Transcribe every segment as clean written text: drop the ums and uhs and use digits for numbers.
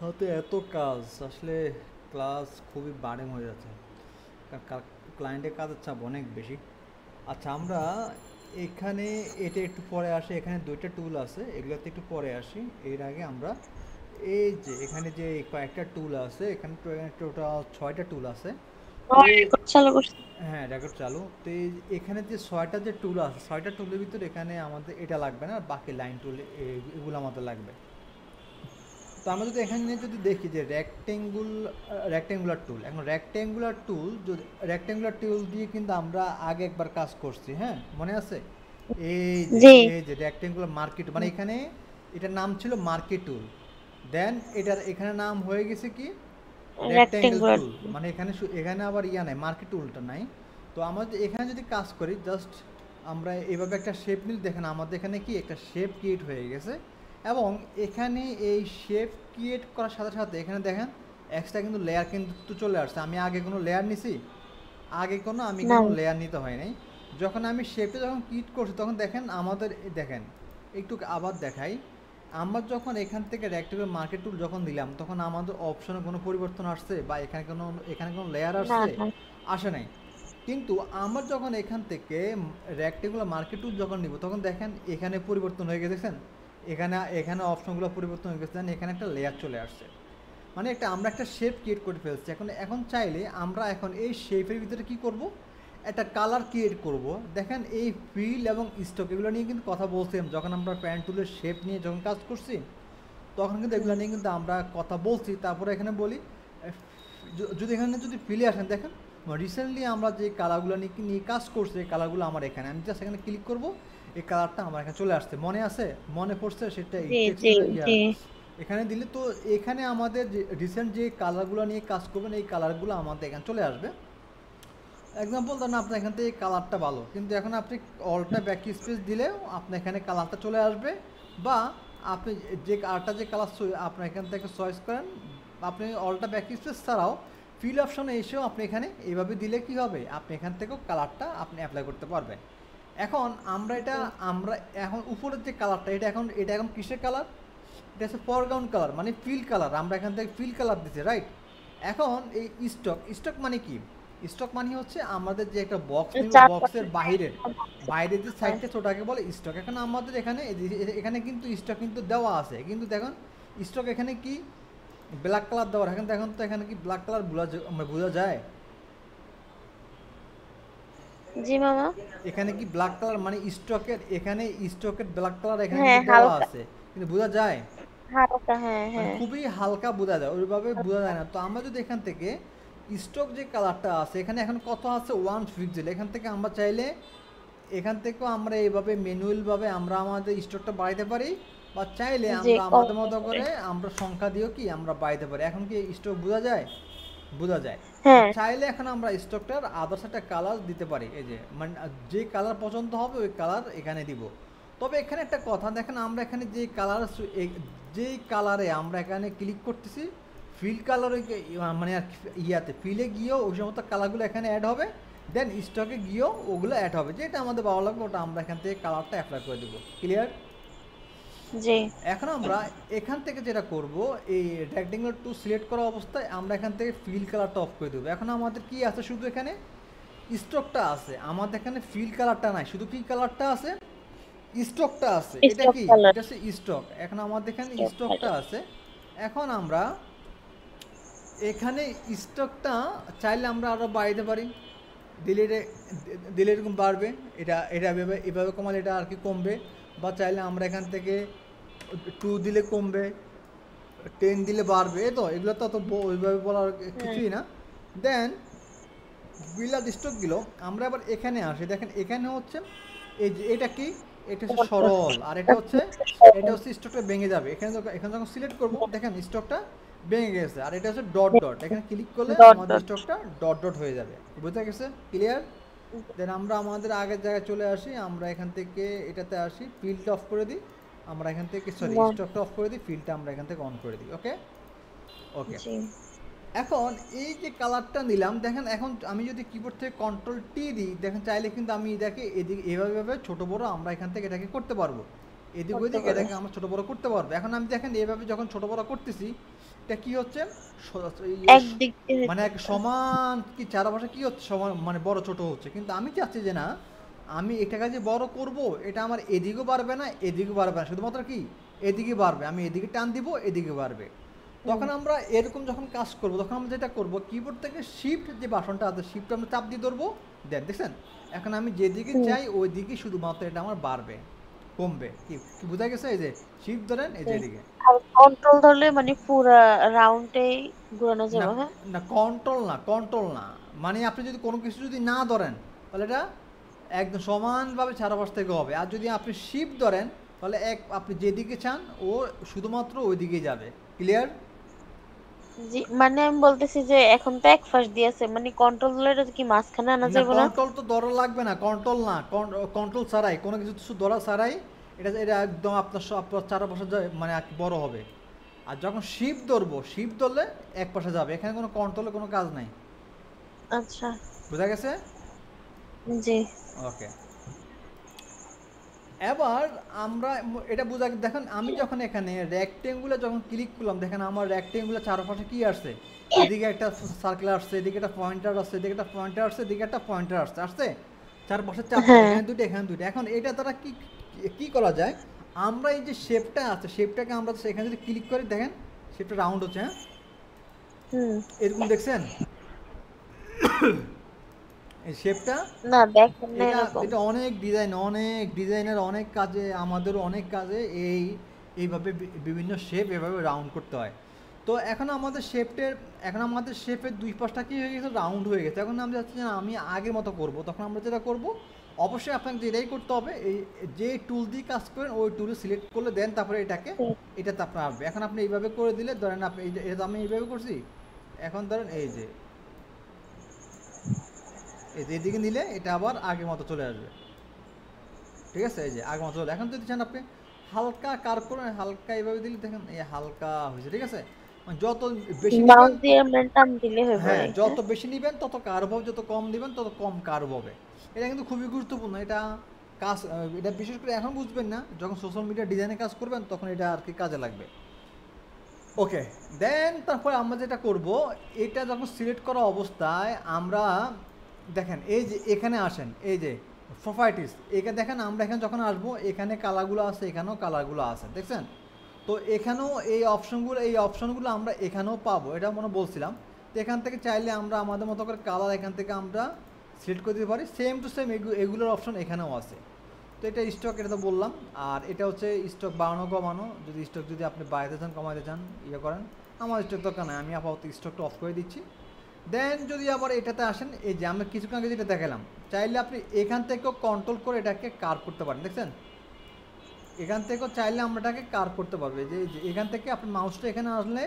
হাতে এত কাজ আসলে ক্লাস খুবই বার্ডেন হয়ে যাচ্ছে। ক্লায়েন্টের কাজের চাপ অনেক বেশি। আচ্ছা, আমরা এখানে এটা একটু পরে আসি। এখানে দুইটা টুল আছে, এগুলোতে একটু পরে আসি। এর আগে আমরা এই যে এখানে যে কয়েকটা টুল আছে, এখানে টোটাল 6টা টুল আছে। তো আমার রেকর্ড চালু করছি। হ্যাঁ, রেকর্ড চালু। তো এখানে যে 6টা যে টুল আছে, 6টা টুলের ভিতরে এখানে আমাদের এটা লাগবে না, আর বাকি লাইন টুল এগুলো আমাদের লাগবে। তো আমরা যদি এখানে যদি দেখি যে রেক্টেঙ্গুলার টুল, এখন রেক্টেঙ্গুলার টুল দিয়ে কিন্তু আমরা আগে একবার কাজ করছি, হ্যাঁ মনে আছে? এই যে জি। এই যে রেক্টেঙ্গুলার মার্কেট, মানে এখানে এটার নাম ছিল মার্কেট টুল। দেন এটার এখানে নাম হয়ে গেছে কি রেক্টেঙ্গেল রেক্টেঙ্গুলার। টুল। মানে এখানে এখানে আবার ইয়া নাই, মার্কেট টুলটা নাই। তো আমরা এখানে যদি কাজ করি, জাস্ট আমরা এইভাবে একটা শেপ নিলে দেখেন আমাদের এখানে কি একটা শেপ ক্রিয়েট হয়ে গেছে। এবং এখানে এই শেপ ক্রিয়েট করার সাথে সাথে এখানে দেখেন এক্সট্রা কিন্তু লেয়ার কিন্তু চলে আসছে। আমি আগে কোনো লেয়ার নিছি? আমি না। কোনো লেয়ার নিতে হয় নাই। যখন আমি শেপে যখন ক্রিয়েট করছি তখন দেখেন আমাদের দেখেন একটু আবার দেখাই। আমরা যখন এখান থেকে রেক্টেঙ্গুলার মার্কেট টুল যখন দিলাম তখন আমাদের অপশনে কোনো পরিবর্তন আসছে বা এখানে কোনো লেয়ার না। আসছে? না। আসে নাই। কিন্তু আমরা যখন এখান থেকে রেক্টেঙ্গুলার মার্কেট টুল যখন নিব তখন দেখেন এখানে পরিবর্তন হয়ে গেছে, দেখছেন? এখানে এখানে অপশনগুলো পরিবর্তন হয়ে গেছে, এখানে একটা লেয়ার চলে আসছে। মানে আমরা একটা শেপ ক্রিয়েট করে ফেলছি। এখন এখন চাইলে আমরা এখন এই শেপের ভিতরে কি করব, একটা কালার ক্রিয়েট করব। দেখেন এই ফিল এবং স্টক এগুলো নিয়ে কিন্তু কথা বলছিলাম যখন আমরা প্যান্ট টুলের শেপ নিয়ে যখন কাজ করছি, তখন কিন্তু এগুলো নিয়ে কিন্তু আমরা কথা বলছি। তারপরে এখানে বলি যদি এখানে যদি ফিলে আসেন, দেখেন রিসেন্টলি আমরা যে কালারগুলো নিয়ে কাজ করছি এই কালারগুলো আমার এখানে, আমি জাস্ট এখানে ক্লিক করব, এই কালারটা আমার এখানে চলে আসছে। মনে আছে, মনে পড়ছে সেটা জি জি টেক্সটের জি। এখানে দিলে তো এখানে আমাদের যে রিসেন্ট যে কালারগুলো নিয়ে কাজ করবেন এই কালারগুলো আমাদের এখানে চলে আসবে। এক্সাম্পল ধরেন আপনার এখান থেকে এই কালারটা ভালো, কিন্তু এখন আপনি অলটা ব্যাক স্পেস দিলেও আপনার এখানে কালারটা চলে আসবে। বা আপনি যে আরটা যে কালার আপনার এখান থেকে চয়েস করেন, আপনি অলটা ব্যাক স্পেস ছাড়াও ফিল অপশনে এসেও আপনি এখানে এইভাবে দিলে কি হবে, আপনি এখান থেকেও কালারটা আপনি অ্যাপ্লাই করতে পারবেন। এখন আমরা এখন উপরের যে কালারটা, এটা এখন কিসের কালার? এটা হচ্ছে ফরগ্রাউন্ড কালার, মানে ফিল কালার। আমরা এখান থেকে ফিল কালার দিচ্ছি, রাইট? এখন এই স্টক মানে কি? স্টক মানে হচ্ছে আমাদের যে একটা বক্স নিব, চারপাশে। বক্সের বাইরের বাইরের যে সাইডটা ছোটাকে বলে স্টক। এখন আমাদের এখানে এখানে কিন্তু স্টক কিন্তু দেওয়া আছে, কিন্তু দেখুন স্টক এখানে কি ব্ল্যাক কালার দেওয়া। এখন দেখুন তো এখানে কি ব্ল্যাক কালার বোঝা যায়? জি মামা। এখানে কি ব্ল্যাক কালার মানে স্টকের ব্ল্যাক কালার এখানে হ্যাঁ কিন্তু দেওয়া হালকা। আছে, কিন্তু বোঝা যায়? হালকা, হ্যাঁ মানে হ্যাঁ। খুবই হালকা বোঝা যায়, ওইভাবে বোঝা যায় না। তো আমরা যদি এখান থেকে স্টক যে কালারটা আছে এখানে এখন কত আছে 1 পিক্সেল, এখান থেকে আমরা চাইলে এখান থেকেও আমরা এইভাবে ম্যানুয়ালভাবে আমরা আমাদের স্টকটা বাড়াইতে পারি। বা চাইলে জি আমরা কম আমাদের মতো করে। করে আমরা সংখ্যা দিয়েও কি আমরা বাড়াইতে পারি। এখন কি স্টক বোঝা যায়? বোঝা যায়। তো হ্যাঁ। চাইলে এখন আমরা স্টকটার আদার্স একটা কালার দিতে পারি, এই যে মানে যে কালার পছন্দ হবে ওই কালার এখানে দিব। তবে এখানে একটা কথা দেখেন, আমরা এখানে যেই কালারে আমরা এখানে ক্লিক করতেছি ফিল কালারে, মানে আর ইয়াতে ফিলে গিয়েও ওই সমস্ত কালারগুলো এখানে অ্যাড হবে। দেন স্টকে গিয়েও ওগুলো অ্যাড হবে, যেটা আমাদের ভালো লাগবে ওটা আমরা এখান থেকে কালারটা অ্যাপ্লাই করে দেবো। ক্লিয়ার? জি। এখন আমরা এখান থেকে যেটা করব, এই রেক্টেঙ্গুলার টু সিলেক্ট করা অবস্থায় আমরা এখান থেকে ফিল কালারটা অফ করে দেবো। এখন আমাদের কি আছে, শুধু এখানে স্টকটা আছে, আমাদের এখানে ফিল কালারটা নাই, শুধু কি কালারটা আছে, স্টকটা আছে। এটা স্টক কি? কালার। এটা হচ্ছে স্টক। এখন আমাদের এখানে স্টক স্টকটা কালার। আছে। এখন আমরা এখানে স্টকটা চাইলে আমরা আরও বাড়াইতে পারি, দিলে দিলে এরকম বাড়বে। এটা এভাবে কমালে এটা আর কি কমবে। বা চাইলে আমরা এখান থেকে 2 দিলে কমবে, 10 দিলে বাড়বে। এই তো এগুলো তো ওইভাবে বলার হ্যাঁ। কিছুই না। দেন বিলাদ স্টকগুলো আমরা আবার এখানে আসি। দেখেন এখানে হচ্ছে এই যে এটা কি, এটা হচ্ছে সরল, আর এটা হচ্ছে স্টকটা ভেঙে যাবে। এখানে যখন সিলেক্ট করব দেখেন স্টকটা ভেঙে গেছে। আর এটা হচ্ছে ডট ডট, এখানে ক্লিক করলে ডট আমাদের ডট। স্টকটা ডট ডট হয়ে যাবে। বুঝতে গেছে? ক্লিয়ার? দেন আমরা আমাদের আগের জায়গায় চলে আসি। আমরা এখান থেকে এটাতে আসি, ফিল্ডটা অফ করে দিই। আমরা এখান থেকে সরি স্টকটা অফ করে দিই, ফিল্ডটা আমরা এখান থেকে অন করে দিই। ওকে ওকে। জি। এখন এই যে কালারটা নিলাম, দেখেন এখন আমি যদি কিবোর্ড থেকে কন্ট্রোল টি দিই, দেখেন চাইলে কিন্তু আমি এটাকে এদিকে এভাবে ছোটো বড়ো আমরা এখান থেকে এটাকে করতে পারবো। এদিক করতে ওদিক পারে। এটাকে আমরা ছোট বড় করতে পারবো। এখন আমি দেখেন এভাবে যখন ছোট বড় করতেছি, এটা কি হচ্ছে, একদিক দিয়ে মানে এক হইতেছে। সমান কি চারপাশে কি হচ্ছে, সমান মানে বড় ছোট হচ্ছে। কিন্তু আমি চাচ্ছি যে না, আমি এটাকে যে বড় করব, এটা আমার এদিকেও বাড়বে না এদিকেও বাড়বে না, শুধুমাত্র কি এদিকে বাড়বে, আমি এদিকে টান দিব এদিকে বাড়বে। হুম, তখন আমরা এরকম যখন কাজ করব, তখন আমরা যেটা করব, কিবোর্ড থেকে শিফট যে বাটনটা আছে, শিফট আমরা চাপ দিয়ে ধরবো, দেন দেখছেন, এখন আমি যেদিকে হুম, চাই ওই দিকে শুধুমাত্র এটা আমার বাড়বে, কমবে। কি কি বোঝা গেছে? এই যে শিফট ধরেন, এই যে জি। এদিকে। আর কন্ট্রোল ধরলে মানে পুরা রাউন্ডেই ঘোরানো না, যাবে, হ্যাঁ? না কন্ট্রোল না, কন্ট্রোল না, মানে আপনি যদি কোনো কিছু যদি না ধরেন, তাহলে এটা একদম সমানভাবে চারপাশ থেকে হবে। আর যদি আপনি শিফট ধরেন, তাহলে আপনি যেদিকে চান ও শুধুমাত্র ওই দিকেই যাবে। ক্লিয়ার? জি, মানে আমি বলতেছি যে এখন তো এক ফাঁস দিয়েছে, মানে কন্ট্রোল ধরলে এটা কি মাঝখানে আনা না, যাবে না? কন্ট্রোল তো ধরা লাগবে না, কন্ট্রোল না, কন্ট্রোল ছাড়াই, কোনো কিছু কিছু ধরা ছাড়াই এটা এটা একদম আপনার চারপাশে মানে বড় হবে। আর যখন শিফট ধরবো, শিফট ধরলে এক পাশে যাবে, এখানে কোনো কন্ট্রোলের কোনো কাজ নাই। আচ্ছা। বোঝা গেছে? জি। ওকে। এবার আমরা এটা বোঝা, দেখেন আমি যখন এখানে রেক্টেঙ্গুলে যখন ক্লিক করলাম, দেখেন আমার রেক্টেঙ্গুলের চারপাশে কি আসছে, এদিকে একটা সার্কেল আসছে, এদিকে একটা পয়েন্টার আসছে, এদিকে একটা পয়েন্টার আসছে, এদিকে একটা পয়েন্টার আসছে, আসছে চারপাশে চারটা, হ্যাঁ। এখানে দুটো এখানে দুটো। এখন এটা দ্বারা কি কি করা যায়, আমরা এই যে শেপটা আছে, শেপটাকে আমরা এখানে যদি ক্লিক করি, দেখেন শেপটা রাউন্ড হচ্ছে, হ্যাঁ হুম। এরকম দেখছেন এই শেপটা। না, দেখেন না এটা এরকম। এটা অনেক ডিজাইন, অনেক ডিজাইনের অনেক কাজে, আমাদেরও অনেক কাজে এইভাবে বিভিন্ন শেপ এভাবে রাউন্ড করতে হয়। তো এখন আমাদের শেপের দুই পাশটা কি হয়ে গেছে, রাউন্ড হয়ে গেছে। এখন আমি চাচ্ছি যে আমি আগের মতো করব, তখন আমরা যেটা করব, অবশ্যই আপনাকে যেটাই করতে হবে, এই যে টুল দিয়ে কাজ করেন ওই টুলে সিলেক্ট করলে দেন, তারপরে এটাতে আপনার আসবে। এখন আপনি এইভাবে করে দিলে, ধরেন আপনি এটা তো আমি এইভাবে করছি, এখন ধরেন এই যে এদিকে নিলে এটা আবার আগের মতো চলে আসবে। ঠিক আছে, এই যে আগের মতো চলে। এখন যদি চান আপনি হালকা কার্ভ করুন, হালকা এইভাবে দিলে দেখেন এই হালকা হয়েছে। ঠিক আছে, মানে যত বেশি মাউস নিবেন, দিয়ে মানে টান দিলে হয়ে হ্যাঁ পড়ে, যত হ্যাঁ। বেশি নিবেন তত কার্ভ হবে, যত কম দিবেন তত কম কার্ভ হবে। এটা কিন্তু খুবই গুরুত্বপূর্ণ। এটা এটা বিশেষ করে এখন বুঝবেন না, যখন সোশ্যাল মিডিয়া ডিজাইনে কাজ করবেন তখন এটা আর কি কাজে লাগবে। ওকে, দেন তারপরে আমরা যেটা করব, এটা যখন সিলেক্ট করা অবস্থায় আমরা দেখেন এই যে এখানে আসেন, এই যে প্রপার্টিস, এখানে দেখেন আমরা এখানে যখন আসবো, এখানে কালারগুলো আছে, এখানেও কালারগুলো আছে, দেখছেন? তো এখানেও এই অপশনগুলো আমরা এখানেও পাবো, এটা মনে বলছিলাম। তো এখান থেকে চাইলে আমরা আমাদের মতো করে কালার এখান থেকে আমরা সিলেক্ট করে দিতে পারি, সেম টু সেম এগুলোর অপশন এখানেও আছে। তো এটা স্টক, এটা তো বললাম। আর এটা হচ্ছে স্টক বাড়ানো কমানো, যদি স্টক যদি আপনি বাড়াতে চান কমাতে চান ইয়ে করেন। আমার স্টক দরকার নাই, আমি আপাতত স্টকটা অফ করে দিচ্ছি। দেন যদি আবার এটাতে আসেন, এই যে আমি কিছুক্ষণ আগে যেটা দেখালাম, চাইলে আপনি এখান থেকেও কন্ট্রোল করে এটাকে কার্ভ করতে পারেন, দেখছেন? এখান থেকেও চাইলে আমরা এটাকে কার্ভ করতে পারবো। যে এখান থেকে আপনি মাউসটা এখানে আসলে,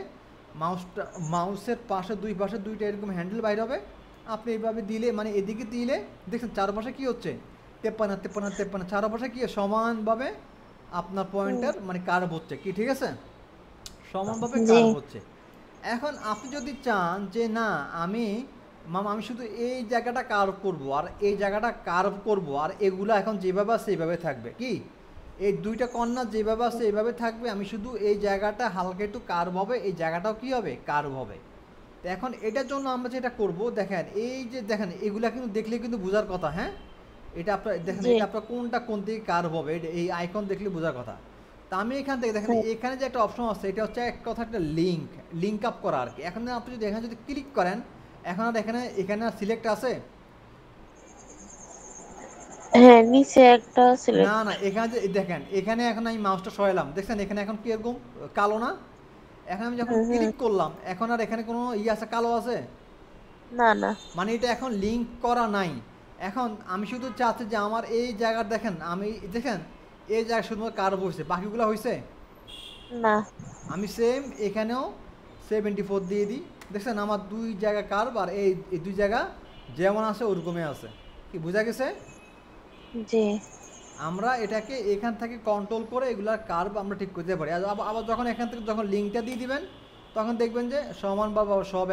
মাউসের পাশে দুই পাশে দুইটা এরকম হ্যান্ডেল বাইর হবে, আপনি এইভাবে দিলে, মানে এদিকে দিলে দেখছেন চারপাশে কি হচ্ছে, তেপ্পানা তেপ্পানা তেপ্পানা, চারপাশে কি সমানভাবে আপনার হুম, পয়েন্টার মানে কার্ভ হচ্ছে, কি ঠিক আছে, সমানভাবে জি। কার্ভ হচ্ছে। এখন আপনি যদি চান যে না, আমি শুধু এই জায়গাটা কার্ভ করব আর এই জায়গাটা কার্ভ করব, আর এগুলো এখন যেভাবে আছে এইভাবে থাকবে, কি এই দুইটা কর্নার যেভাবে আছে এইভাবে থাকবে, আমি শুধু এই জায়গাটা হালকা একটু কার্ভ হবে, এই জায়গাটাও কি হবে, কার্ভ হবে। তো এখন এটার জন্য আমরা যেটা করব, দেখেন এই যে দেখেন এগুলা কিন্তু দেখলে কিন্তু বোঝার কথা, হ্যাঁ এটা আপনার দেখেন, জি। এটা আপনার কোনটা কোন দিকে কার্ভ হবে, এই আইকন দেখলে বোঝার কথা। তা আমি এখান থেকে দেখেন, হ্যাঁ। এখানে যে একটা অপশন আছে, এটা হচ্ছে এক কথা একটা লিঙ্ক আপ করা আর কি। এখন আপনি যদি এখানে যদি ক্লিক করেন, এখন আর এখানে এখানে আর সিলেক্ট আছে, হ্যাঁ, নিচে একটা না সিলেক্ট। না, এখানে যে দেখেন, এখানে এখন আমি মাউসটা সরালাম, দেখছেন এখানে এখন কি এরকম কালো না? এখন আমি যখন হুম, হুম। ক্লিক করলাম, এখন আর এখানে কোনো আছে, কালো আছে? না, না। মানে এটা এখন লিঙ্ক করা নাই। এখন আমি শুধু চাচ্ছি যে আমার এই জায়গার দেখেন, আমি দেখেন এই জায়গা শুধুমাত্র কার্ভ হয়েছে, বাকিগুলো হয়েছে। না। আমি সেম এখানেও 74 দিয়ে দিই, দেখছেন আমার দুই জায়গা কার্ভ, আর এই দুই জায়গা যেমন আছে ওরকমই আছে। কি বোঝা গেছে? জি। আমরা এটাকে এখান থেকে কন্ট্রোল করে এগুলার কার্ভ আমরা ঠিক করতে পারি। আর আবার যখন এখান থেকে যখন লিঙ্কটা দিয়ে দিবেন, তখন দেখবেন যে সমান বা সব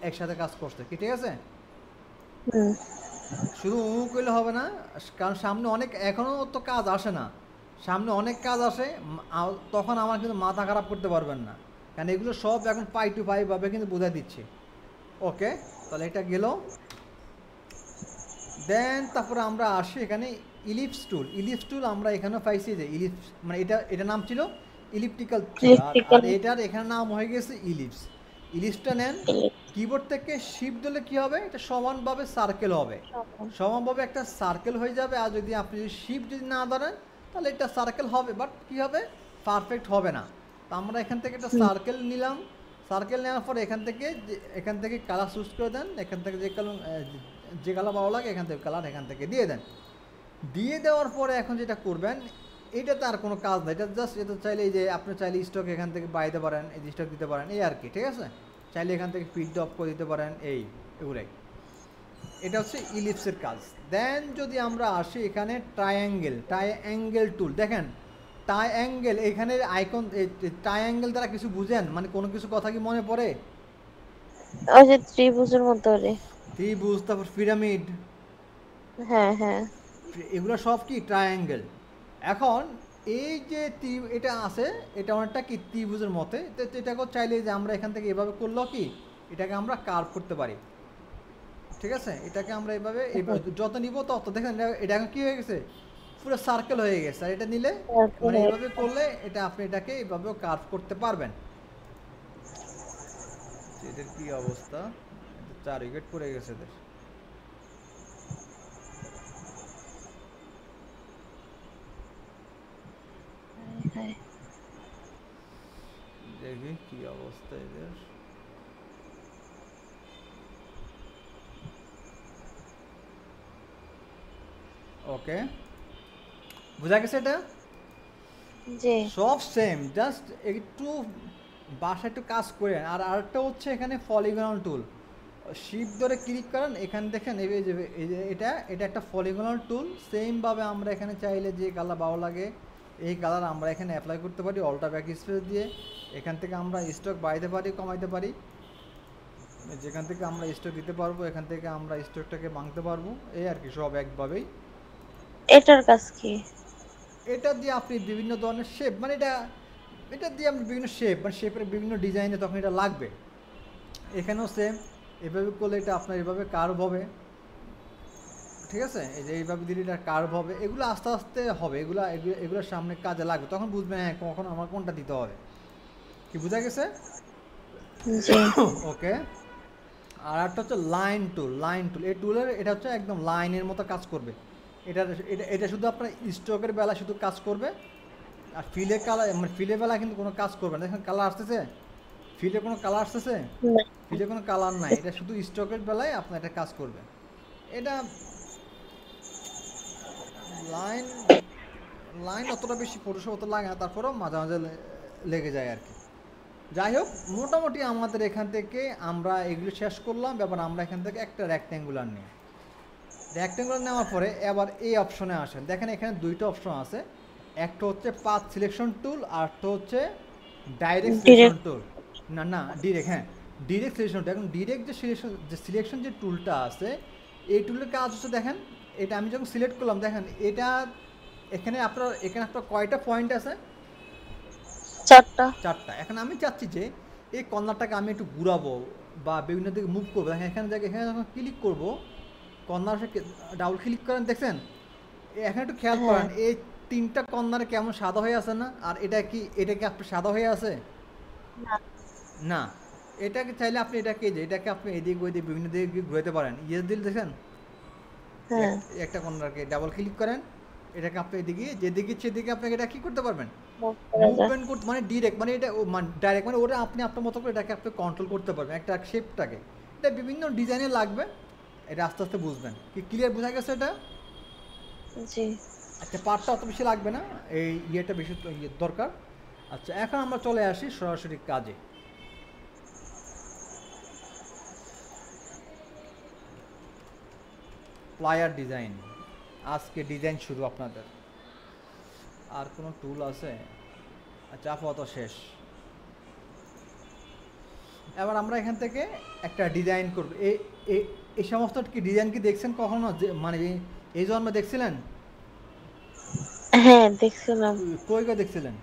একসাথে কাজ করছে, কি ঠিক আছে? হুম। শুধু করলে হবে না, কারণ সামনে অনেক এখনও তো কাজ আসে না। সামনে অনেক কাজ আসে, তখন আমার কিন্তু মাথা খারাপ করতে পারবেন না, কারণ এগুলো সব এখন 5 to 5 ভাবে কিন্তু বোঝাই দিচ্ছি। ওকে, তাহলে এটা গেল। দেন তারপরে আমরা আসি এখানে ইলিপস টুল। ইলিপস টুল আমরা এখানে পাইছি যে ইলিপস, মানে এটা নাম ছিল ইলিপ্টিক্যাল ছিল, আর ইলেকট্রিক্যাল এটার এখানে নাম হয়ে গেছে ইলিপস। ইলিপসটা নেন, কিবোর্ড থেকে শিফট দিলে কি হবে, এটা সমানভাবে সার্কেল হবে, সমানভাবে একটা সার্কেল হয়ে যাবে। আর যদি আপনি শিফট যদি না ধরেন তাহলে এটা সার্কেল হবে, বাট কী হবে, পারফেক্ট হবে না। তো আমরা এখান থেকে একটা সার্কেল নিলাম, সার্কেল নেওয়ার পর এখান থেকে কালার চুজ করে দেন, এখান থেকে যে কালার ভালো লাগে এখান থেকে কালার এখান থেকে দিয়ে দেন। দিয়ে দেওয়ার পরে এখন যেটা করবেন, এটা তো আর কোনো কাজ না, এটা জাস্ট এটা চাইলে এই যে আপনি চাইলে স্টক এখান থেকে বাইতে পারেন, এই যে স্টক দিতে পারেন, এই আর কি, ঠিক আছে। চাইলে এখান থেকে ফিড অফ করে দিতে পারেন, এগুলাই। এটা হচ্ছে ইলিপসের কাজ। দেন যদি আমরা আসি এখানে ট্রায়াঙ্গেল টুল, দেখেন ট্রায়াঙ্গেল এখানের আইকন, ট্রায়াঙ্গেল দ্বারা কিছু বুঝেন, মানে কোনো কিছু কথা কি মনে পড়ে? ওই যে ত্রিভুজের মতো রে। ত্রিভুজ, তারপর পিরামিড, হ্যাঁ হ্যাঁ এগুলো সব কি ট্রায়াঙ্গেল। এখন এই যে এটা আছে, এটা অনেকটা কি ত্রিভুজের মতে, তো এটাকেও চাইলে যে আমরা এখান থেকে এভাবে করলেও কি এটাকে আমরা কার্ভ করতে পারি, ঠিক আছে। এটাকে আমরা এভাবে যত নিব তত, দেখেন এটা এখন কি হয়ে গেছে, পুরো সার্কেল হয়ে গেছে। আর এটা নিলে মানে এইভাবে করলে এটা আপনি এটাকে এইভাবেও কার্ভ করতে পারবেন। এদের কি অবস্থা, 4 উইকেট পড়ে গেছে এদের। দেখি কি অবস্থা এদের। ওকে, বুঝা গেছে এটা, জি সব সেম, জাস্ট একটু বাসায় একটু কাজ করেন। আর আরেকটা হচ্ছে এখানে পলিগনাল টুল, শিপ ধরে ক্লিক করেন, এখানে দেখেন এই যে এটা একটা পলিগনাল টুল। সেমভাবে আমরা এখানে চাইলে যে কালার ভালো লাগে এই কালার আমরা এখানে অ্যাপ্লাই করতে পারি, অল্টা ব্যাক স্পেস দিয়ে। এখান থেকে আমরা স্টক বাড়াইতে পারি, কমাইতে পারি, যেখান থেকে আমরা স্টক দিতে পারবো এখান থেকে আমরা স্টকটাকে ভাঙতে পারবো, এই আর কি, সব একভাবেই। এটার কাজ কি? এটা দিয়ে আপনি বিভিন্ন ধরনের শেপ, মানে এটা দিয়ে আপনি বিভিন্ন শেপ, মানে শেপের বিভিন্ন ডিজাইনে তখন এটা লাগবে। এখানেও সেম, এভাবে করলে এটা আপনার এভাবে কার্ভ হবে, ঠিক আছে। এই যে এইভাবে দিলে এটা কার্ভ হবে, এগুলো আস্তে আস্তে হবে, এগুলোর সামনে কাজে লাগবে, তখন বুঝবেন হ্যাঁ কখন আমার কোনটা দিতে হবে। কি বোঝা গেছে? ওকে। আর একটা হচ্ছে লাইন টুল। এই টুলের এটা হচ্ছে একদম লাইনের মতো কাজ করবে। এটা শুধু আপনার স্ট্রোকের বেলা শুধু কাজ করবে, আর ফিলের কালার, মানে ফিলের বেলা কিন্তু কোনো কাজ করবে না। দেখেন কালার আসতেছে, ফিলে কোনো কালার আসতেছে, ফিলে কোনো কালার নাই, এটা শুধু স্ট্রোকের বেলায় আপনার এটা কাজ করবে। এটা লাইন অতটা বেশি ফটোশপ অত লাগে না, তারপরেও মাঝে মাঝে লেগে যায় আর কি। যাই হোক, মোটামুটি আমাদের এখান থেকে আমরা এগুলো শেষ করলাম। ব্যাপার আমরা এখান থেকে একটা রেক্ট্যাঙ্গুলার নিই, রেক্ট্যাঙ্গুলার নেওয়ার পরে এবার এই অপশনে আসেন। দেখেন এখানে দুইটা অপশন আছে, একটা হচ্ছে পাথ সিলেকশন টুল, আর একটা হচ্ছে ডাইরেক্ট সিলেকশন টুল। না ডিরেক্ট, হ্যাঁ ডিরেক্ট সিলেকশন টুল। এখন ডিরেক্ট যে সিলেকশন যে টুলটা আছে, এই টুলের কাজ হচ্ছে, দেখেন এটা আমি যখন সিলেক্ট করলাম, দেখেন এটা এখানে আপনার কয়টা পয়েন্ট আছে? 4টা। এখন আমি চাচ্ছি যে এই কর্নারটাকে আমি একটু ঘুরাবো বা বিভিন্ন দিকে মুভ করবো। দেখেন এখানে যখন ক্লিক করবো, কর্নার ডাবল ক্লিক করেন, দেখছেন এখানে একটু খেয়াল করেন এই 3টা কর্নারে কেমন সাদা হয়ে আছে না? আর এটা কি আপনার সাদা হয়ে আছে না? এটাকে চাইলে আপনি এটাকে আপনি এদিকে ওইদিকে বিভিন্ন দিকে ঘুরাতে পারেন। ইয়েস দিল, দেখেন একটা কর্নারকে ডাবল ক্লিক করেন, এটাকে আপনি এদিকে যেদিকে সেদিকে আপনাকে এটা কি করতে পারবেন, মুভমেন্ট করতে, মানে ডিরেক্ট, মানে এটা ডাইরেক্ট, মানে ওটা আপনি আপনার মতো করে এটাকে আপনি কন্ট্রোল করতে পারবেন একটা শেপটাকে। এটা বিভিন্ন ডিজাইনে লাগবে, এটা আস্তে আস্তে বুঝবেন। কি ক্লিয়ার বোঝা গেছে এটা? জি। আচ্ছা, পার্টটা অত বেশি লাগবে না, এই ইয়েটা বেশি দরকার। আচ্ছা, এখন আমরা চলে আসি সরাসরি কাজে। প্লায়ার ডিজাইন, আজকে ডিজাইন শুরু আপনাদের। আর কোনো টুল আছে? আচ্ছা, আপাতত শেষ। এবার আমরা এখান থেকে একটা ডিজাইন করব। এই সমস্ত কি ডিজাইন কি দেখছেন কখনো, মানে এই জন্মে দেখছিলেন? হ্যাঁ দেখছিলাম। কই কই দেখছিলেন?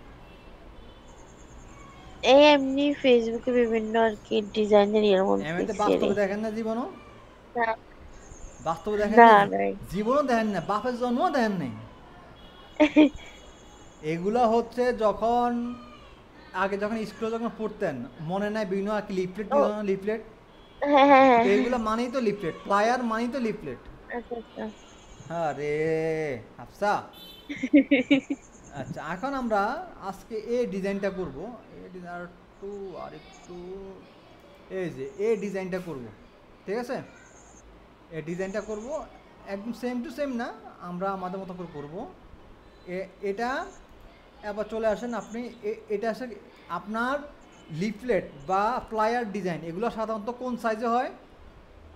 এই এমনি ফেসবুকে বিভিন্ন আর কি ডিজাইনের এর মধ্যে এমনিতে দেখছি রে। বাস্তবে দেখেন না জীবনও? না বাস্তবে দেখেন না নাই? নাই। জীবনও দেখেন না, বাপের জন্মও দেখেন নাই। এগুলা হচ্ছে যখন আগে যখন স্কুলে যখন পড়তেন, মনে নাই বিভিন্ন আর কি লিফলেট ও দিত না, লিফলেট? হ্যাঁ হ্যাঁ হ্যাঁ তো হ্যাঁ। এগুলা মানেই তো লিফলেট, প্লায়ার মানেই তো লিফলেট। আচ্ছা আচ্ছা। আরে আফসা, আচ্ছা এখন আমরা আজকে এই ডিজাইনটা করব। এই ডিজাইন আর একটু, আর একটু, এই যে এই ডিজাইনটা করব, ঠিক আছে? এই ডিজাইনটা করব একদম সেম টু সেম না, আমরা আমাদের মতো করে করব। এটা এবার চলে আসেন আপনি, এটা আসে আপনার লিফলেট বা প্লায়ার ডিজাইন এগুলো সাধারণত কোন সাইজে হয়?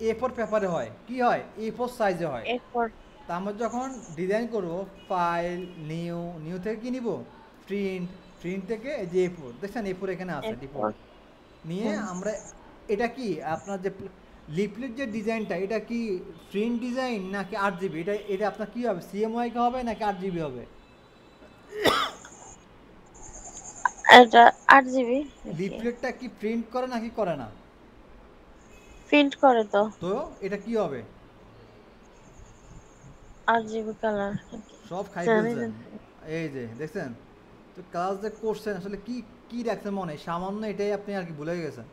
A4 পেপারে হয়। কি হয়? A4 সাইজে হয়। এরপর তা আমরা যখন ডিজাইন করব, ফাইল, নিউ, নিউ থেকে কি নিব? প্রিন্ট, প্রিন্ট থেকে এই যে A4 দেখছেন, A4 এখানে আছে এরপর ডিফল্ট। নিয়ে হুম। আমরা এটা কি আপনার যে লিফলেট যে ডিজাইনটা, এটা কি প্রিন্ট ডিজাইন নাকি 8 জিবি? এটা এটা আপনার কি হবে? CMYK হবে নাকি 8 জিবি হবে? এটা 8 জিবি নাকি? লিফলেটটা কি প্রিন্ট করে নাকি করে না? প্রিন্ট করে তো। তো এটা কি হবে? 8 জিবি কালার নাকি? সব খাই জানি না। ফেলছেন। এই যে দেখছেন, তো ক্লাস যে করছেন আসলে কি কি রাখছেন মনে? সামান্য এটাই আপনি আর কি ভুলে গেছেন।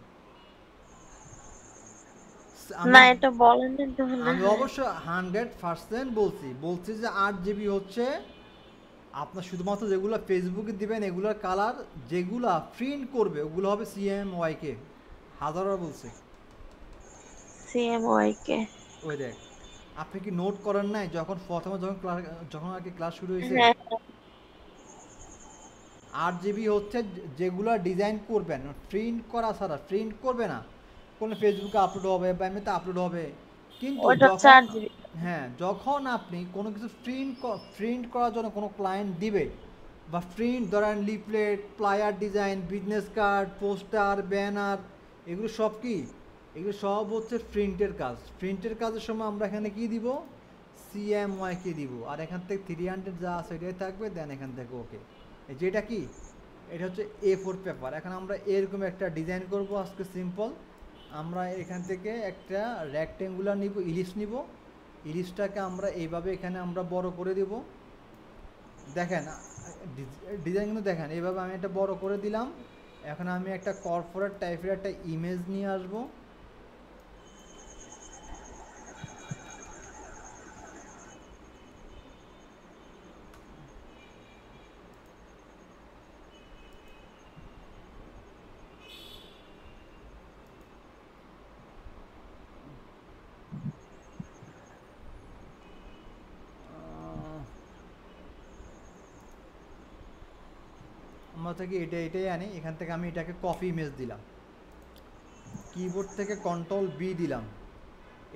আমি না এটা বলেন না তাহলে। আমি অবশ্য 100% বলছি, বলছি যে 8 জিবি হচ্ছে আপনার শুধুমাত্র যেগুলো ফেসবুকে দিবেন এগুলোর কালার, যেগুলা প্রিন্ট করবে ওগুলো হবে CMYK। হাজারবার বলছি। সিএমওয়াইকে। ওই দেখ, আপনি কি নোট করেন নাই যখন প্রথমে যখন ক্লাস, যখন আর কি ক্লাস শুরু হয়েছে? হ্যাঁ 8 জিবি হচ্ছে যেগুলো ডিজাইন করবেন, প্রিন্ট করা ছাড়া, প্রিন্ট করবে না, কোনো ফেসবুকে আপলোড হবে বা এমনিতে আপলোড হবে। কিন্তু ওটা হচ্ছে যখন, 8 জিবি। হ্যাঁ যখন আপনি কোনো কিছু প্রিন্ট করার জন্য কোনো ক্লায়েন্ট দিবে, বা প্রিন্ট ধরেন leaflet, plier design, business card, poster, banner, এগুলো সব কি? এগুলো সব হচ্ছে প্রিন্টের কাজ। প্রিন্টের কাজের সময় আমরা এখানে কি দিব? CMYK দিব, আর এখান থেকে 300 যা আছে এটাই থাকবে, দেন এখান থেকে ওকে। যেটা কি? এটা হচ্ছে A4 পেপার। এখন আমরা এরকম একটা ডিজাইন করব আজকে সিম্পল। আমরা এখান থেকে একটা রেক্টেঙ্গুলার নিব, ইলিশ নিব। ইলিশটাকে আমরা এইভাবে এখানে আমরা বড় করে দেব। দেখেন ডিজাইন কিন্তু দেখেন, এইভাবে আমি একটা বড় করে দিলাম। এখন আমি একটা কর্পোরেট টাইপের একটা ইমেজ নিয়ে আসবো। আমরা থেকে এটাই আনি, এখান থেকে আমি এটাকে কপি ইমেজ দিলাম, কিবোর্ড থেকে কন্ট্রোল বি দিলাম।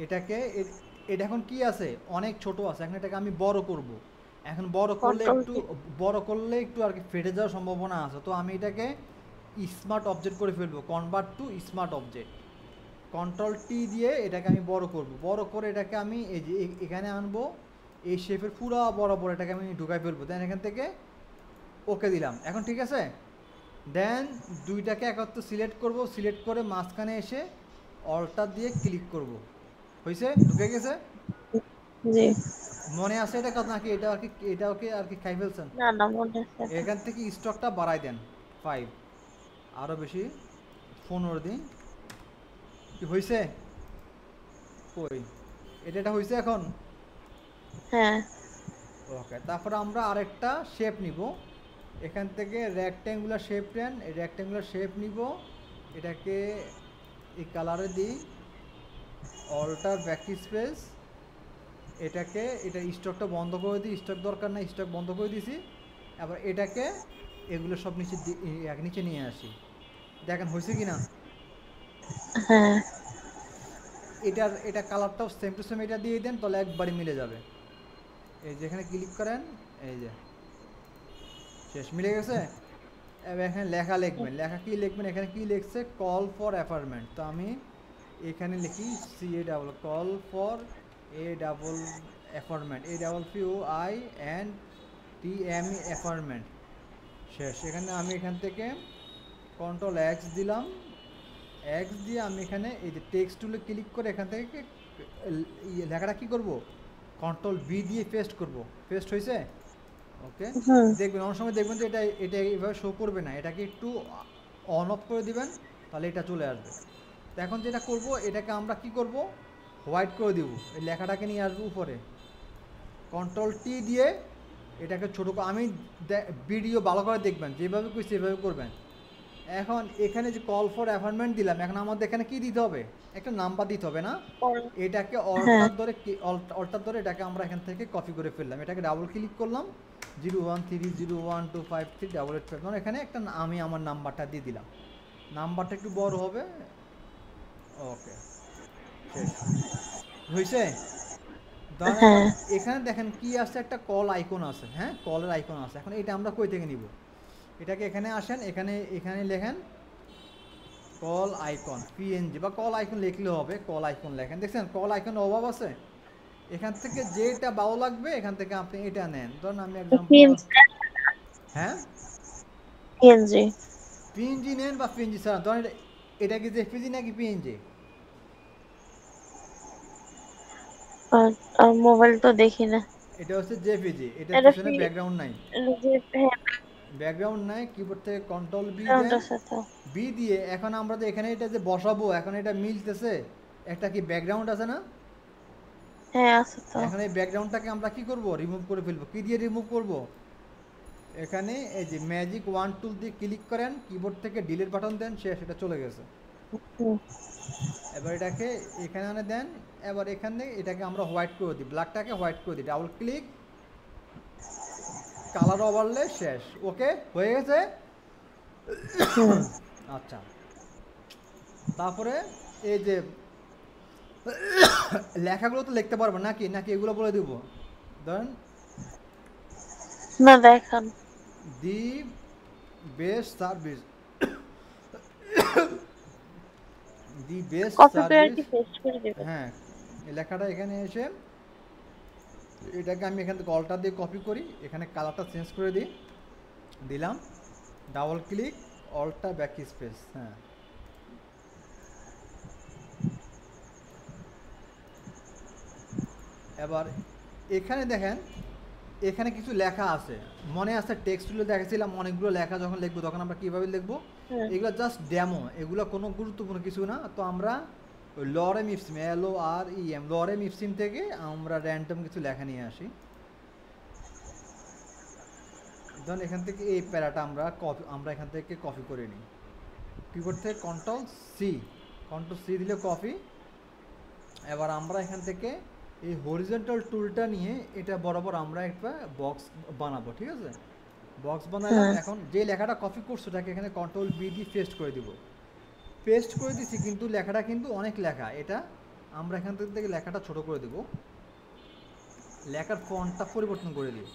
এটাকে এটা এখন কি আছে? অনেক ছোট আছে, এখন এটাকে আমি বড় করব। এখন কন্ট্রোল বড় করলে একটু আর কি ফেটে যাওয়ার সম্ভাবনা আছে, তো আমি এটাকে স্মার্ট অবজেক্ট করে ফেলবো, convert to smart object. Control T দিয়ে এটাকে আমি বড় করব, বড় করে এটাকে আমি এই যে এখানে আনবো, এই শেপের পুরো বরাবর এটাকে আমি ঢুকাই ফেলবো, দেন এখান থেকে ওকে দিলাম। এখন ঠিক আছে? দেন দুইটাকে একত্র সিলেক্ট করব, সিলেক্ট করে মাঝখানে এসে অল্টার দিয়ে ক্লিক করব। হয়েছে? ঢুকে গেছে? জি। মনে আছে এটা কথা নাকি এটা আর কি, এটাও কি আর কি খাই ফেলছেন? না না মনে আছে এটা। এখান থেকে স্টকটা বাড়াই দেন 5, আরও বেশি 15 দিন। কি হয়েছে? কই এটা হয়েছে এখন? হ্যাঁ ওকে, তারপরে আমরা আরেকটা শেপ নিব, এখান থেকে রেক্ট্যাঙ্গুলার শেপ নেন, এই রেক্ট্যাঙ্গুলার শেপ নিব, এটাকে এই কালারে দিই, অল্টার ব্যাক স্পেস, এটাকে এটা স্টকটা বন্ধ করে দিই, স্টক দরকার না, স্টক বন্ধ করে দিয়েছি। আবার এটাকে এগুলো সব নিচে নিচে নিয়ে আসি। দেখেন হয়েছে কি না? হ্যাঁ। এটা কালারটাও সেম টু সেম এটা দিয়ে দেন, তাহলে একবারই মিলে যাবে। এই যে এখানে ক্লিক করেন, এই যে শেষ, মিলে গেছে। এবার এখানে লেখা লিখবেন, লেখা কি লিখবেন? এখানে কি লিখছে? কল ফর অ্যাপার্টমেন্ট, তো আমি এখানে লিখি CA call for A double apartment, APPIANT TME apartment শেষ। এখানে আমি এখান থেকে কন্ট্রোল এক্স দিলাম, এক্স দিয়ে আমি এখানে এই যে টেক্সট টুলে ক্লিক করে এখান থেকে লেখাটা কী করব, কন্ট্রোল বি দিয়ে পেস্ট করব। পেস্ট হয়েছে? ওকে। হুম দেখবেন অনেক সময় দেখবেন যে এটা এটা এইভাবে শো করবে না, এটাকে একটু অন অফ করে দিবেন, তাহলে এটা চলে আসবে। তো এখন যেটা করব, এটাকে আমরা কি করব, হোয়াইট করে দিব, এই লেখাটাকে নিয়ে আসবো উপরে, কন্ট্রোল টি দিয়ে এটাকে ছোটো আমি ভিডিও ভালো করে দেখবেন, যেভাবে করি সেভাবে করবেন। এখন এখানে যে কল ফর অ্যাপয়েন্টমেন্ট দিলাম, এখন আমাদের এখানে কি দিতে হবে, একটা নাম্বার দিতে হবে না? এটাকে হ্যাঁ অল্টার ধরে এটাকে আমরা এখান থেকে কপি করে ফেললাম, এটাকে ডাবল ক্লিক করলাম, 01301253888, মানে এখানে একটা আমি আমার নাম্বারটা দিয়ে দিলাম, নাম্বারটা একটু বড় হবে। ওকে, শেষ হয়েছে। ধরেন এখন হ্যাঁ এখানে দেখেন কি আছে, একটা কল আইকন আছে, হ্যাঁ কলের আইকন আছে। এখন এটা আমরা কই থেকে নিব, এটাকে এখানে আসেন, এখানে এখানে লেখেন কল আইকন পিএনজি, বা কল আইকন লিখলেও হবে, কল আইকন লেখেন। দেখছেন কল আইকন অভাব আছে, এখান থেকে যেটা ভালো লাগবে এখান থেকে আপনি এটা নেন। ধরুন আমি এক্সাম্পল, হ্যাঁ পিএনজি। পিএনজি নেন বা পিএনজি ছাড়া, ধরেন এটা কি জেপিজি নাকি পিএনজি? আর মোবাইল তো দেখি না। এটা হচ্ছে জেপিজি, এটার এটা পিছনে ব্যাকগ্রাউন্ড নাই, হ্যাঁ ব্যাকগ্রাউন্ড নাই। কিবোর্ড থেকে কন্ট্রোল বি ব্যাকগ্রাউন্ড দেন, আছে তো। বি দিয়ে এখন আমরা যে এখানে এটা যে বসাবো, এখন এটা মিলতেছে, একটা কি ব্যাকগ্রাউন্ড আছে না? হ্যাঁ আছে তো। এখন এই ব্যাকগ্রাউন্ডটাকে আমরা কি করব, রিমুভ করে ফেলবো। কি দিয়ে রিমুভ করব, এখানে এই যে ম্যাজিক ওয়ান টুল দিয়ে ক্লিক করেন, কিবোর্ড থেকে ডিলিট বাটন দেন, সেটা চলে গেছে। হুম, এবার এটাকে এখানে আনে দেন, এবার এখানে এটাকে আমরা হোয়াইট করে দিই, ব্ল্যাকটাকে হোয়াইট করে দিই, ডাবল ক্লিক, কালার ওভারলে, শেষ। ওকে, হয়ে গেছে। হুম। আচ্ছা, তারপরে এই যে লেখাগুলো তো লিখতে পারবো নাকি, নাকি এগুলো বলে দিব? ধরেন না দেখান। The best service, the best copy করে আর সার্ভিস, কি পেস্ট করে দিবেন। হ্যাঁ এই লেখাটা এখানে এসে এটাকে আমি এখান থেকে অলটা দিয়ে কপি করি, এখানে কালারটা চেঞ্জ করে দিই, দিলাম, ডাবল ক্লিক, অলটা ব্যাক স্পেস, হ্যাঁ। এবার এখানে দেখেন, এখানে কিছু লেখা আছে, মনে আছে টেক্সটগুলো দেখেছিলাম, অনেকগুলো লেখা যখন লিখবো তখন আমরা কীভাবে লিখবো, হুম এগুলো জাস্ট ডেমো, এগুলো কোনো গুরুত্বপূর্ণ কিছু না। তো আমরা ওই লরেম ইপসিম, LOREM, লরেম ইপসিম থেকে আমরা র্যান্ডম কিছু লেখা নিয়ে আসি। ধরুন এখান থেকে এই প্যারাটা আমরা এখান থেকে কপি করে নিই, কিবোর্ড থেকে কন্ট্রোল সি দিলে কপি। এবার আমরা এখান থেকে এই হরিজন্টাল টুলটা নিয়ে এটা বরাবর আমরা একটা বক্স বানাবো, ঠিক আছে? বক্স বানালাম, হুম। এখন যে লেখাটা কপি করছো ওটাকে এখানে কন্ট্রোল বি দিয়ে পেস্ট করে দিব, পেস্ট করে দিছি, কিন্তু লেখাটা কিন্তু অনেক লেখা, এটা আমরা এখান থেকে লেখাটা ছোট করে দেব, লেখার ফন্টটা পরিবর্তন করে দিই।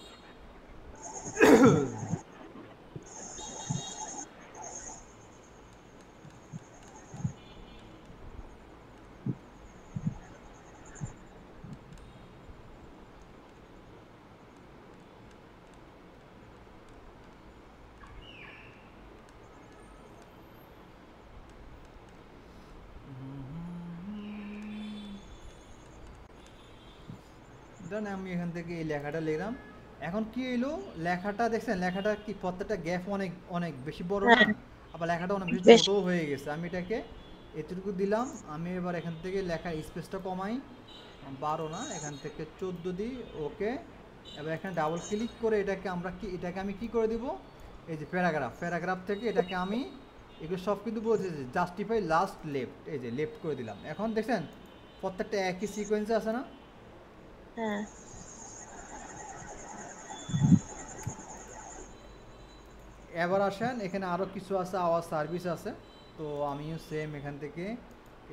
ধরেন আমি এখান থেকে এই লেখাটা লিখলাম, এখন কি এলো, লেখাটা দেখছেন, লেখাটা কি প্রত্যেকটা গ্যাপ অনেক অনেক বেশি বড় না, হ্যাঁ আবার লেখাটা অনেক বেশি বেশ। ছোটও হয়ে গেছে। আমি এটাকে এতটুকু দিলাম, আমি এবার এখান থেকে লেখা স্পেসটা কমাই, 12 না, এখান থেকে 14 দিই, ওকে। এবার এখানে ডাবল ক্লিক করে এটাকে আমি কি করে দিব, এই যে প্যারাগ্রাফ থেকে এটাকে আমি এগুলো সব কিন্তু বলছি যে জাস্টিফাই লাস্ট লেফট, এই যে লেফট করে দিলাম। এখন দেখছেন প্রত্যেকটা একই সিকোয়েন্সে আছে না? হ্যাঁ এবার আসেন, এখানে আরও কিছু আছে, আওয়ার সার্ভিস আছে। তো আমিও সেম এখান থেকে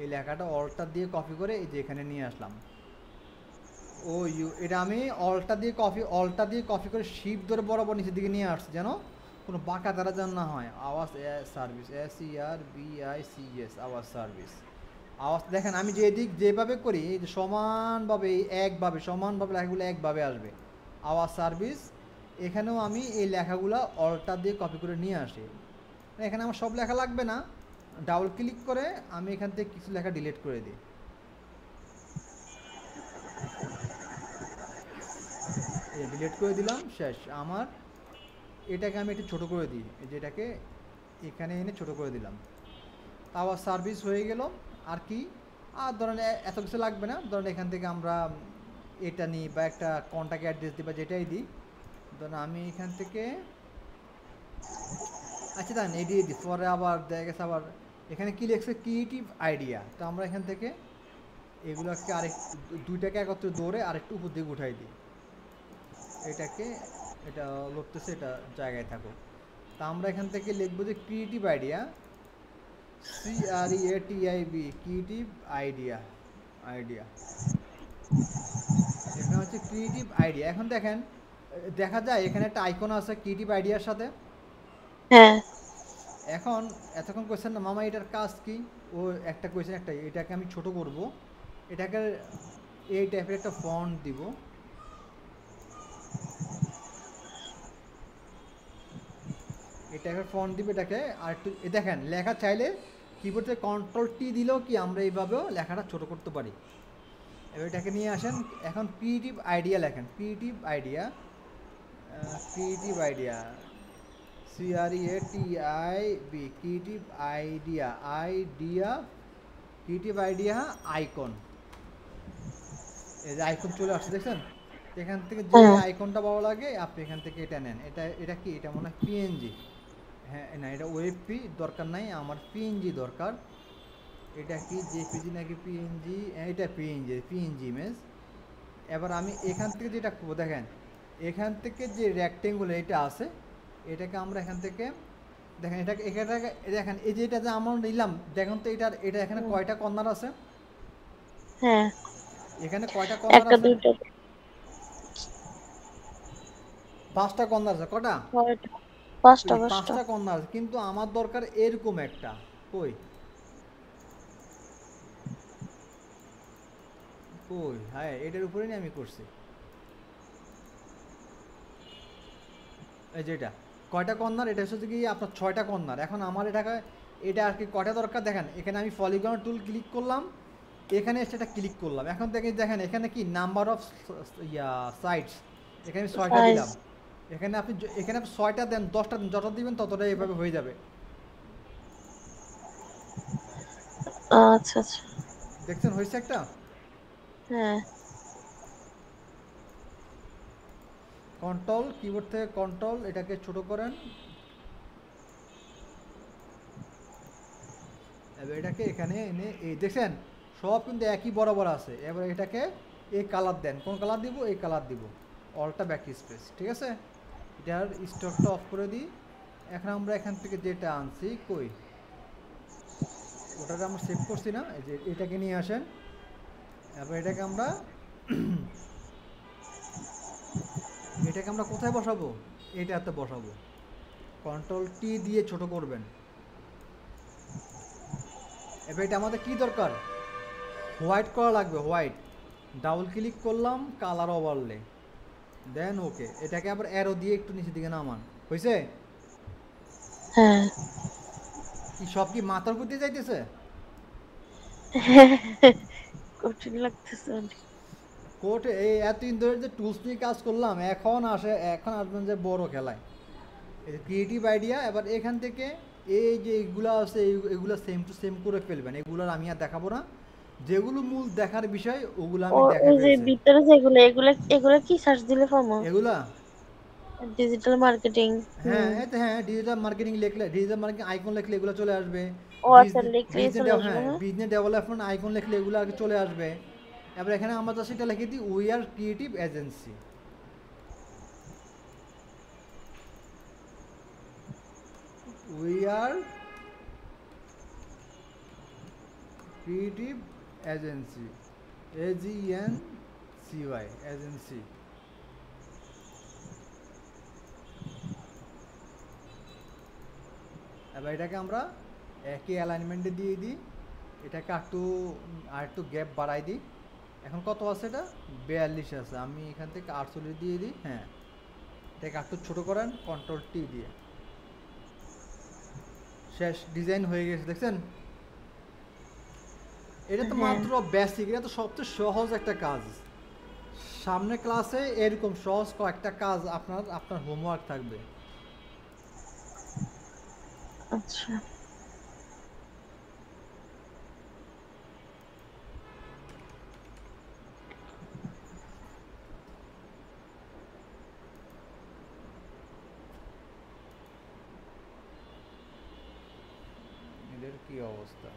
এই লেখাটা অলটা দিয়ে কপি করে এই যে এখানে নিয়ে আসলাম। এটা আমি অলটা দিয়ে কপি করে শিপ ধরে বরাবর নিচের দিকে নিয়ে আসছি, যেন কোনো বাঁকা তারা যেন না হয়। আওয়াজ সার্ভিস, SERVICS, আওয়াজ সার্ভিস। আওয়াজ দেখেন আমি যেভাবে করি, এই যে সমানভাবে লেখাগুলো একভাবে আসবে। আওয়াজ সার্ভিস, এখানেও আমি এই লেখাগুলা অল্টার দিয়ে কপি করে নিয়ে আসি। এখানে আমার সব লেখা লাগবে না, ডাবল ক্লিক করে আমি এখান থেকে কিছু লেখা ডিলিট করে দিই। এই ডিলিট করে দিলাম, শেষ আমার। এটাকে আমি একটু ছোটো করে দিই, এই যে এটাকে এখানে এনে ছোটো করে দিলাম। তাও সার্ভিস হয়ে গেল। আর কি, আর ধরেন এত কিছু লাগবে না, ধরেন এখান থেকে আমরা এটা নিই বা একটা কন্ট্যাক্ট অ্যাড্রেস দিই বা যেটাই দিই। ধরেন আমি এখান থেকে আচ্ছা দাঁড়ান এই দিয়ে দিই, পরে আবার দেখা গেছে আবার এখানে কী লিখছে ক্রিয়েটিভ আইডিয়া, তো আমরা এখান থেকে এগুলোকে আরেক দুইটাকে একত্রে দৌড়ে আরেকটু উপর দিকে উঠাই দিই। এটাকে এটা লড়তেছে, এটা জায়গায় থাকুক। তা আমরা এখান থেকে লিখবো যে creative idea, CREATIV, creative idea. Idea এখানে হচ্ছে ক্রিয়েটিভ আইডিয়া। এখন দেখেন দেখা যায় এখানে একটা আইকন আছে ক্রিয়েটিভ আইডিয়ার সাথে। হ্যাঁ এখন এতক্ষণ কোয়েশ্চেন না মামা এটার কাজ কি, ও একটা কোয়েশ্চেন একটা, এটাকে আমি ছোট করব, এটাকে এই টাইপের একটা ফন্ট দিব। এই টাইপের ফন্ট দিব এটাকে। আর একটু দেখেন লেখা চাইলে কিবোর্ডে Ctrl+T দিলেও কি আমরা এইভাবেও লেখাটা ছোট করতে পারি। এবার এটাকে নিয়ে আসেন, এখন ক্রিয়েটিভ আইডিয়া লেখেন, creative idea, creative idea, CREATIV, creative idea, idea, creative idea icon. এই যে আইকন চলে আসছে দেখছেন, এখান থেকে যে আইকনটা ভালো লাগে আপনি এখান থেকে এটা নেন। এটা কি, এটা মনে হয় পিএনজি। হ্যাঁ না, এটা ওয়েবপি দরকার নাই, আমার পিএনজি দরকার। এটা কি জেপিজি নাকি পিএনজি? এটা পিএনজি ইমেজ। এবার আমি এখান থেকে যেটা করবো দেখেন, এখান থেকে যে রেক্টেঙ্গুলার এটা আছে, এটাকে আমরা এখান থেকে দেখেন এটাকে দেখেন এই যে এটা যে আমরা নিলাম, দেখুন তো এটা এখানে কয়টা কর্নার আছে? হ্যাঁ এখানে কয়টা কর্নার একটা আছে? দুইটা 5টা কর্নার আছে। কটা? ছয়টা পাঁচটা এই পাঁচটা 5টা কর্নার আছে, কিন্তু আমার দরকার এরকম একটা। কই কই হ্যাঁ, এটার উপরেই আমি করছি। এই যে এটা কয়টা কর্নার? এটা হচ্ছে কি আপনার 6টা কর্নার। এখন আমার এটা আর কি কয়টা দরকার দেখেন, এখানে আমি পলিগন টুল ক্লিক করলাম, এখানে সেটা ক্লিক করলাম। এখন দেখেন এখানে কি নাম্বার অফ সাইডস, এখানে আমি 6টা সাইজ। দিলাম। এখানে আপনি 6টা দেন 10টা দেন, যত দিবেন ততটাই এভাবে হয়ে যাবে। আচ্ছা আচ্ছা। দেখছেন হয়েছে একটা? হ্যাঁ কন্ট্রোল, কিবোর্ড থেকে কন্ট্রোল, এটাকে ছোট করেন। এবার এটাকে এখানে এনে এই দেখছেন সব কিন্তু একই বরাবর আছে। এবার এটাকে এই কালার দেন, কোন কালার দিব? এই কালার দিব, অলটা ব্যাক স্পেস। ঠিক আছে, এটার স্টকটা অফ করে দিই। এখন আমরা এখান থেকে যেটা আনছি কই, ওটাতে আমরা সেভ করছি না, এই যে এটাকে নিয়ে আসেন। এবার এটাকে আমরা কোথায় বসাবো? এটাতে বসাবো। Ctrl+T দিয়ে ছোট করবেন। এবার এটা আমাদের কি দরকার? হোয়াইট করা লাগবে, হোয়াইট। ডাবল ক্লিক করলাম, কালার ওভারলে, দেন ওকে। এটাকে আবার অ্যারো দিয়ে একটু নিচের দিকে নামান। হয়েছে? হ্যাঁ কি সব কি মাথার উপর দিয়ে যাইতেছে? কঠিন লাগতেছে অনেক। কোর্টে এই এতদিন ধরে যে টুলস নিয়ে কাজ করলাম, এখন আসবেন যে বড় খেলায়। এই ক্রিয়েটিভ আইডিয়া। এবার এখান থেকে এই যে এগুলো আছে এগুলো সেম টু সেম করে ফেলবেন। এগুলোর আমি আর দেখাবো না, যেগুলো মূল দেখার বিষয় ওগুলো আমি দেখে ওই যে ফেলছি। ভিতরে যেগুলো এগুলো এগুলো কি সার্চ দিলে পাবো? এগুলা ডিজিটাল মার্কেটিং। হ্যাঁ এই তো হ্যাঁ, ডিজিটাল মার্কেটিং লিখলে, ডিজিটাল মার্কেটিং আইকন লিখলে এগুলো চলে আসবে। ও আচ্ছা, লিখলেই চলে আসবে। হ্যাঁ, হ্যাঁ বিজনেস ডেভেলপমেন্ট আইকন লিখলে এগুলো আর কি চলে আসবে। এবার এখানে আমরা তো সেটা লিখে দিই, we are creative agency. We are creative agency, AGNCY agency. এবার এটাকে আমরা একই অ্যালাইনমেন্টে দিয়ে দিই। এটাকে আর একটু গ্যাপ বাড়াই দিই। এখন কত আছে? এটা 42 আছে, আমি এখান থেকে 48 দিয়ে দিই। হ্যাঁ এটাকে একটু ছোট করেন কন্ট্রোল টি দিয়ে। শেষ, ডিজাইন হয়ে গেছে দেখছেন। এটা তো হ্যাঁ। মাত্র বেসিক, এটা তো সবচেয়ে সহজ একটা কাজ। সামনে ক্লাসে এরকম সহজ কয়েকটা কাজ আপনার আপনার হোমওয়ার্ক থাকবে। আচ্ছা। এদের কি অবস্থা?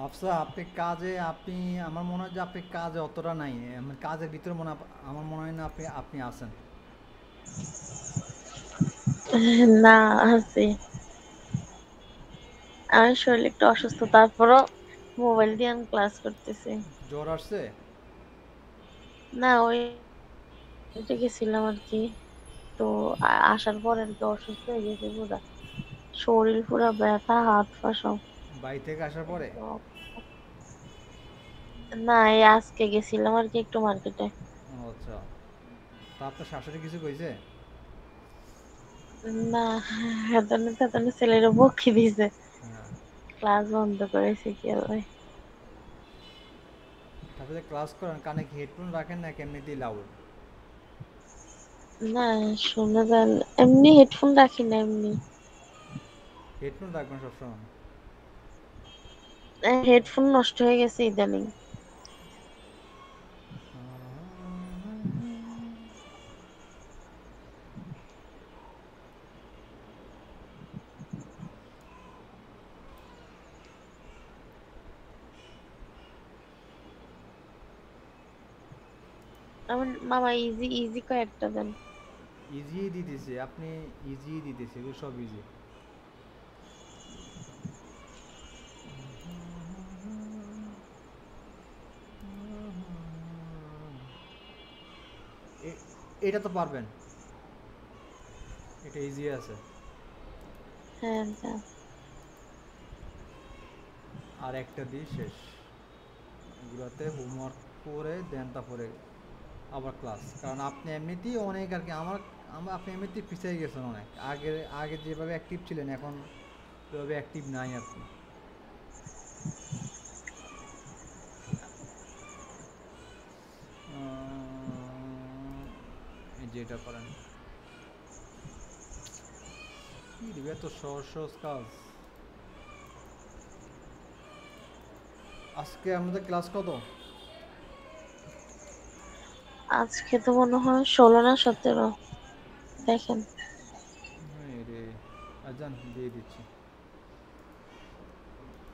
হাফসা, আপনি কাজে, আপনি, আমার মনে হয় যে আপনি কাজে অতটা নাই, আমার কাজের ভিতরে আমার মনে হয় না আপনি আপনি আছেন। না, আছি। আমার শরীর একটু অসুস্থ, তারপরও মোবাইল দিয়ে আমি ক্লাস করতেছি। জ্বর আসছে? না, ওই গেছিলাম আর কি। তো আসার পর আর কি অসুস্থ হয়ে গেছে পুরা, শরীর পুরা ব্যথা, হাত পা সব। বাড়ি থেকে আসার পরে? একদম। না, এই আজকে গেছিলাম আর কি একটু মার্কেটে। ও আচ্ছা। তা আপনার শাশুড়ি কিছু কইছে? না, হেতনে তেতনে ছেলেরা বকি দিছে, হ্যাঁ। ক্লাস বন্ধ করেছে কি আর ভাই। তারপরে ক্লাস করেন কানে কি হেডফোন রাখেন না এমনিতেই লাউড? না, শোনা যায় না। এমনি হেডফোন রাখি না, এমনি হেডফোন রাখবেন সবসময়। হেডফোন নষ্ট হয়ে গেছে ইদানিং। আমার মামা ইজি ইজি কয়েকটা দেন। ইজি দিতেছে আপনি, ইজি দিতেছে, এগুলো সব ইজি। এটা তো পারবেন, এটা ইজি আছে। হ্যাঁ, যা। আর একটা দিয়ে শেষ। এগুলোতে হোমওয়ার্ক করে দেন তারপরে আবার ক্লাস, কারণ আপনি এমনিতেই অনেক আর কি আপনি এমনিতেই পিছিয়ে গেছেন অনেক। আগে আগে যেভাবে অ্যাক্টিভ ছিলেন এখন ওইভাবে অ্যাক্টিভ নাই আপনি। এই যে এটা করেন, কি দিবে এত সহজ সহজ কাজ। আজকে আমাদের ক্লাস কত? আজকে তো মনে হয় 16 না 17, দেখেন। রে, আজান দিয়ে দিচ্ছি।